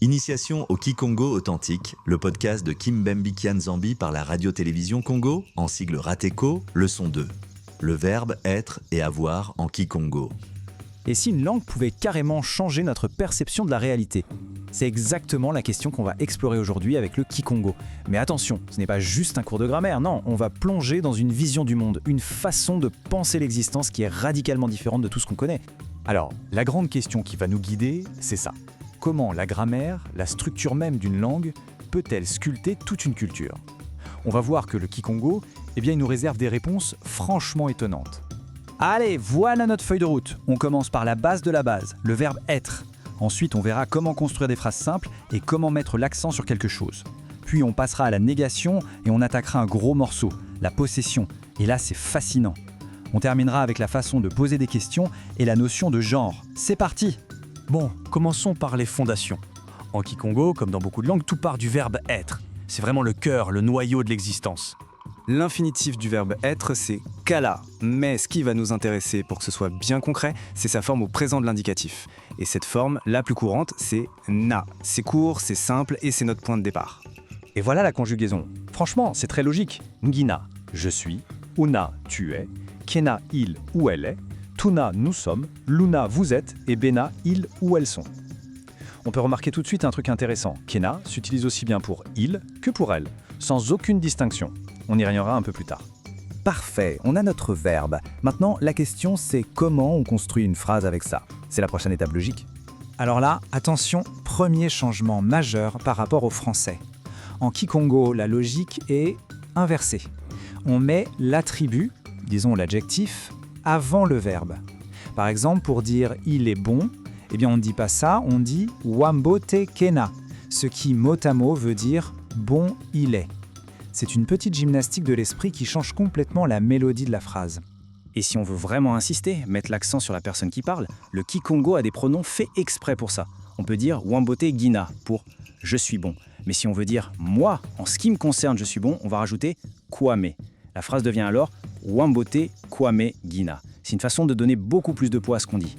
Initiation au Kikongo authentique, le podcast de Kimbembe Kianzambi par la radio-télévision Congo, en sigle RATECO, leçon 2. Le verbe être et avoir en Kikongo. Et si une langue pouvait carrément changer notre perception de la réalité? C'est exactement la question qu'on va explorer aujourd'hui avec le Kikongo. Mais attention, ce n'est pas juste un cours de grammaire, non, on va plonger dans une vision du monde, une façon de penser l'existence qui est radicalement différente de tout ce qu'on connaît. Alors, la grande question qui va nous guider, c'est ça. Comment la grammaire, la structure même d'une langue, peut-elle sculpter toute une culture? On va voir que le Kikongo, il nous réserve des réponses franchement étonnantes. Allez, voilà notre feuille de route. On commence par la base de la base, le verbe être. Ensuite, on verra comment construire des phrases simples et comment mettre l'accent sur quelque chose. Puis on passera à la négation et on attaquera un gros morceau, la possession. Et là, c'est fascinant. On terminera avec la façon de poser des questions et la notion de genre. C'est parti! Bon, commençons par les fondations. En Kikongo, comme dans beaucoup de langues, tout part du verbe être. C'est vraiment le cœur, le noyau de l'existence. L'infinitif du verbe être, c'est kala. Mais ce qui va nous intéresser pour que ce soit bien concret, c'est sa forme au présent de l'indicatif. Et cette forme, la plus courante, c'est na. C'est court, c'est simple et c'est notre point de départ. Et voilà la conjugaison. Franchement, c'est très logique. Ngina, je suis. Una, tu es. Kena, il ou elle est. Tuna, nous sommes. Luna, vous êtes. Et Bena, ils ou elles sont. On peut remarquer tout de suite un truc intéressant. Kena s'utilise aussi bien pour il que pour elle, sans aucune distinction. On y reviendra un peu plus tard. Parfait, on a notre verbe. Maintenant, la question c'est comment on construit une phrase avec ça. C'est la prochaine étape logique. Alors là, attention, premier changement majeur par rapport au français. En Kikongo, la logique est inversée. On met l'attribut, disons l'adjectif, avant le verbe. Par exemple, pour dire « il est bon », on ne dit pas ça, on dit « wambote kena », ce qui mot à mot veut dire « bon il est ». C'est une petite gymnastique de l'esprit qui change complètement la mélodie de la phrase. Et si on veut vraiment insister, mettre l'accent sur la personne qui parle, le Kikongo a des pronoms faits exprès pour ça. On peut dire « wambote gina » pour « je suis bon ». Mais si on veut dire « moi, en ce qui me concerne, je suis bon », on va rajouter « kwame ». La phrase devient alors « wambote kwame gina ». C'est une façon de donner beaucoup plus de poids à ce qu'on dit.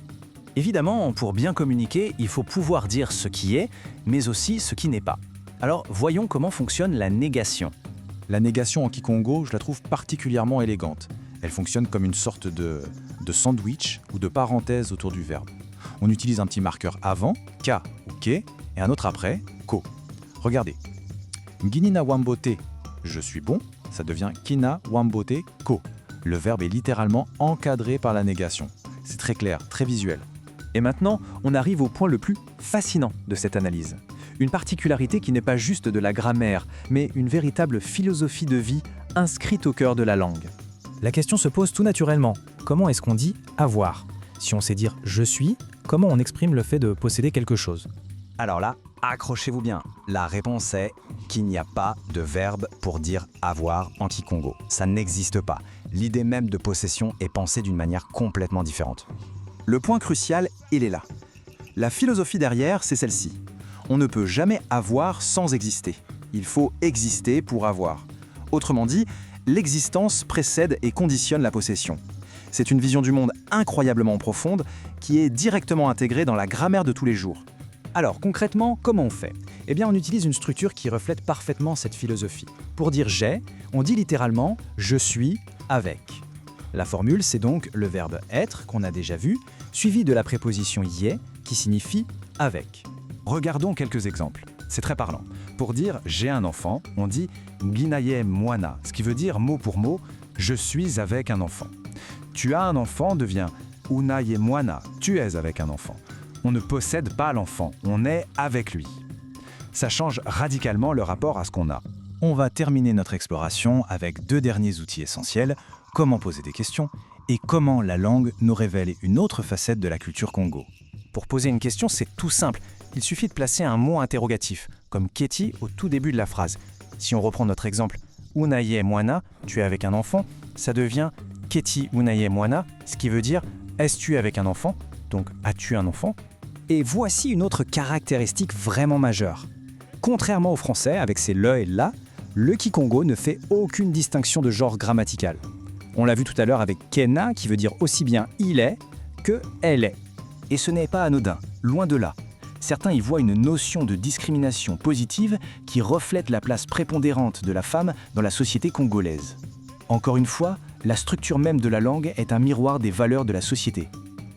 Évidemment, pour bien communiquer, il faut pouvoir dire ce qui est, mais aussi ce qui n'est pas. Alors, voyons comment fonctionne la négation. La négation en Kikongo, je la trouve particulièrement élégante. Elle fonctionne comme une sorte de sandwich ou de parenthèse autour du verbe. On utilise un petit marqueur avant, ka ou ke, et un autre après, ko. Regardez. Nginina wambote, je suis bon, ça devient kina wambote ko. Le verbe est littéralement encadré par la négation. C'est très clair, très visuel. Et maintenant, on arrive au point le plus fascinant de cette analyse. Une particularité qui n'est pas juste de la grammaire, mais une véritable philosophie de vie inscrite au cœur de la langue. La question se pose tout naturellement. Comment est-ce qu'on dit « avoir » ? Si on sait dire « je suis », comment on exprime le fait de posséder quelque chose ? Alors là, accrochez-vous bien. La réponse est qu'il n'y a pas de verbe pour dire « avoir » en Kikongo. Ça n'existe pas. L'idée même de possession est pensée d'une manière complètement différente. Le point crucial, il est là. La philosophie derrière, c'est celle-ci. On ne peut jamais avoir sans exister. Il faut exister pour avoir. Autrement dit, l'existence précède et conditionne la possession. C'est une vision du monde incroyablement profonde qui est directement intégrée dans la grammaire de tous les jours. Alors concrètement, comment on fait ? On utilise une structure qui reflète parfaitement cette philosophie. Pour dire « j'ai », on dit littéralement « je suis avec ». La formule, c'est donc le verbe « être » qu'on a déjà vu, suivi de la préposition « yé » qui signifie « avec ». Regardons quelques exemples. C'est très parlant. Pour dire « j'ai un enfant », on dit « nginaye mwana », ce qui veut dire mot pour mot « je suis avec un enfant ». Tu as un enfant devient « unaye mwana », tu es avec un enfant. On ne possède pas l'enfant, on est avec lui. Ça change radicalement le rapport à ce qu'on a. On va terminer notre exploration avec deux derniers outils essentiels, comment poser des questions et comment la langue nous révèle une autre facette de la culture Congo. Pour poser une question, c'est tout simple. Il suffit de placer un mot interrogatif, comme Keti au tout début de la phrase. Si on reprend notre exemple, Unaye mwana, tu es avec un enfant, ça devient Keti unaye mwana, ce qui veut dire es-tu avec un enfant, donc as-tu un enfant. Et voici une autre caractéristique vraiment majeure. Contrairement au français, avec ses le et la, le Kikongo ne fait aucune distinction de genre grammatical. On l'a vu tout à l'heure avec kena, qui veut dire aussi bien il est que elle est. Et ce n'est pas anodin, loin de là. Certains y voient une notion de discrimination positive qui reflète la place prépondérante de la femme dans la société congolaise. Encore une fois, la structure même de la langue est un miroir des valeurs de la société.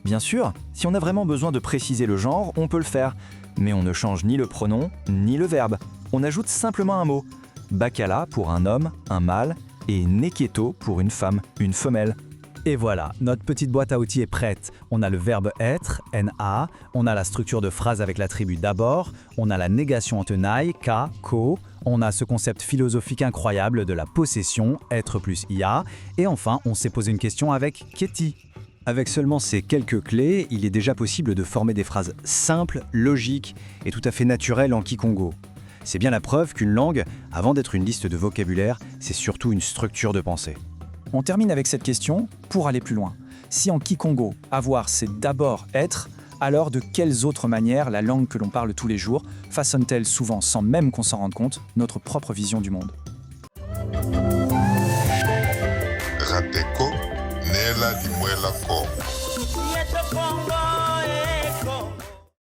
Bien sûr, si on a vraiment besoin de préciser le genre, on peut le faire. Mais on ne change ni le pronom, ni le verbe. On ajoute simplement un mot. Bakala pour un homme, un mâle, et Neketo pour une femme, une femelle. Et voilà, notre petite boîte à outils est prête. On a le verbe être, na, on a la structure de phrase avec l'attribut d'abord, on a la négation en tenaille, ka, ko, on a ce concept philosophique incroyable de la possession, être plus ia, et enfin, on s'est posé une question avec keti. Avec seulement ces quelques clés, il est déjà possible de former des phrases simples, logiques et tout à fait naturelles en kikongo. C'est bien la preuve qu'une langue, avant d'être une liste de vocabulaire, c'est surtout une structure de pensée. On termine avec cette question pour aller plus loin. Si en kikongo, avoir c'est d'abord être, alors de quelles autres manières la langue que l'on parle tous les jours façonne-t-elle souvent, sans même qu'on s'en rende compte, notre propre vision du monde ? Rateko, Nela Dimuela Ko. Yeto Congo,